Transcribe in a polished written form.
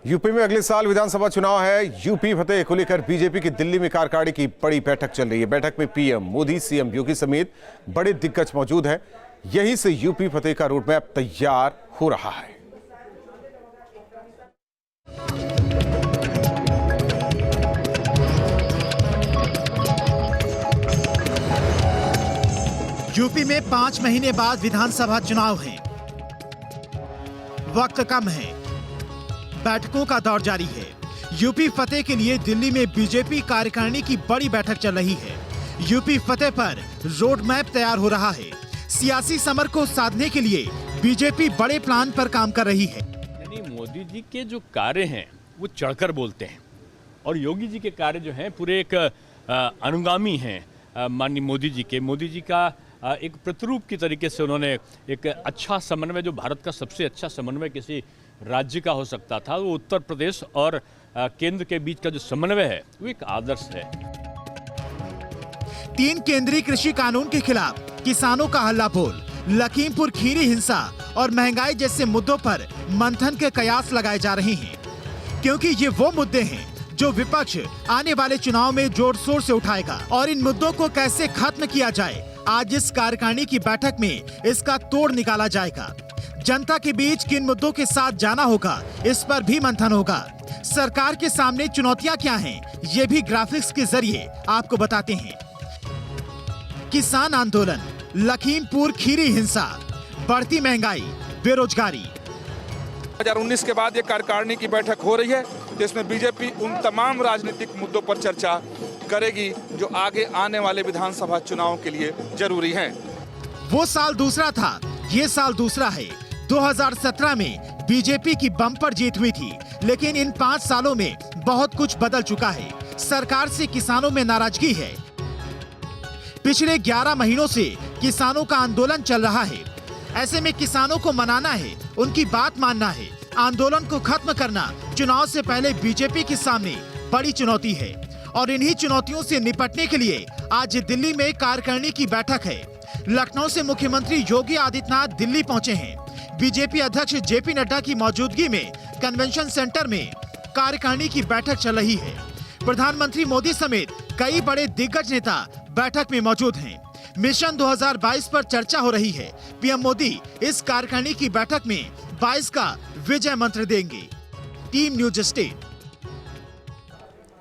UP में अगले साल विधानसभा चुनाव है। यूपी फतेह को लेकर बीजेपी की दिल्ली में कार्यकारिणी की बड़ी बैठक चल रही है। बैठक में पीएम मोदी, सीएम योगी समेत बड़े दिग्गज मौजूद हैं। यहीं से यूपी फतेह का रोड मैप तैयार हो रहा है। यूपी में 5 महीने बाद विधानसभा चुनाव है। वक्त कम है, बैठकों का दौर जारी है। यूपी फतेह के लिए दिल्ली में बीजेपी कार्यकारिणी की बड़ी बैठक चल रही है। यूपी फतेह पर रोड मैप तैयार हो रहा है। सियासी समर को साधने के लिए बीजेपी बड़े प्लान पर काम कर रही है। यानी मोदी जी के जो कार्य हैं वो चढ़कर बोलते हैं और योगी जी के कार्य जो हैं पूरे एक अनुगामी हैं माननीय मोदी जी के। मोदी जी का एक प्रतिरूप की तरीके से उन्होंने एक अच्छा समन्वय, जो भारत का सबसे अच्छा समन्वय किसी राज्य का हो सकता था, वो उत्तर प्रदेश और केंद्र के बीच का जो समन्वय है वो एक आदर्श है। 3 केंद्रीय कृषि कानून के खिलाफ किसानों का हल्ला बोल, लखीमपुर खीरी हिंसा और महंगाई जैसे मुद्दों पर मंथन के कयास लगाए जा रहे हैं, क्योंकि ये वो मुद्दे हैं जो विपक्ष आने वाले चुनाव में जोर शोर से उठाएगा। और इन मुद्दों को कैसे खत्म किया जाए, आज इस कार्यकारिणी की बैठक में इसका तोड़ निकाला जाएगा। जनता के बीच किन मुद्दों के साथ जाना होगा, इस पर भी मंथन होगा। सरकार के सामने चुनौतियां क्या हैं, ये भी ग्राफिक्स के जरिए आपको बताते हैं। किसान आंदोलन, लखीमपुर खीरी हिंसा, बढ़ती महंगाई, बेरोजगारी। 2019 के बाद ये कार्यकारिणी की बैठक हो रही है, जिसमें बीजेपी उन तमाम राजनीतिक मुद्दों पर चर्चा करेगी जो आगे आने वाले विधानसभा चुनाव के लिए जरूरी हैं। वो साल दूसरा था, ये साल दूसरा है। 2017 में बीजेपी की बम्पर जीत हुई थी, लेकिन इन 5 सालों में बहुत कुछ बदल चुका है। सरकार से किसानों में नाराजगी है। पिछले 11 महीनों से किसानों का आंदोलन चल रहा है। ऐसे में किसानों को मनाना है, उनकी बात मानना है। आंदोलन को खत्म करना चुनाव से पहले बीजेपी के सामने बड़ी चुनौती है और इन्हीं चुनौतियों से निपटने के लिए आज दिल्ली में कार्यकारिणी की बैठक है। लखनऊ से मुख्यमंत्री योगी आदित्यनाथ दिल्ली पहुंचे हैं। बीजेपी अध्यक्ष जेपी नड्डा की मौजूदगी में कन्वेंशन सेंटर में कार्यकारिणी की बैठक चल रही है। प्रधानमंत्री मोदी समेत कई बड़े दिग्गज नेता बैठक में मौजूद हैं। मिशन 2022 पर चर्चा हो रही है। पीएम मोदी इस कार्यकारिणी की बैठक में 22 का विजय मंत्र देंगे। Team news state.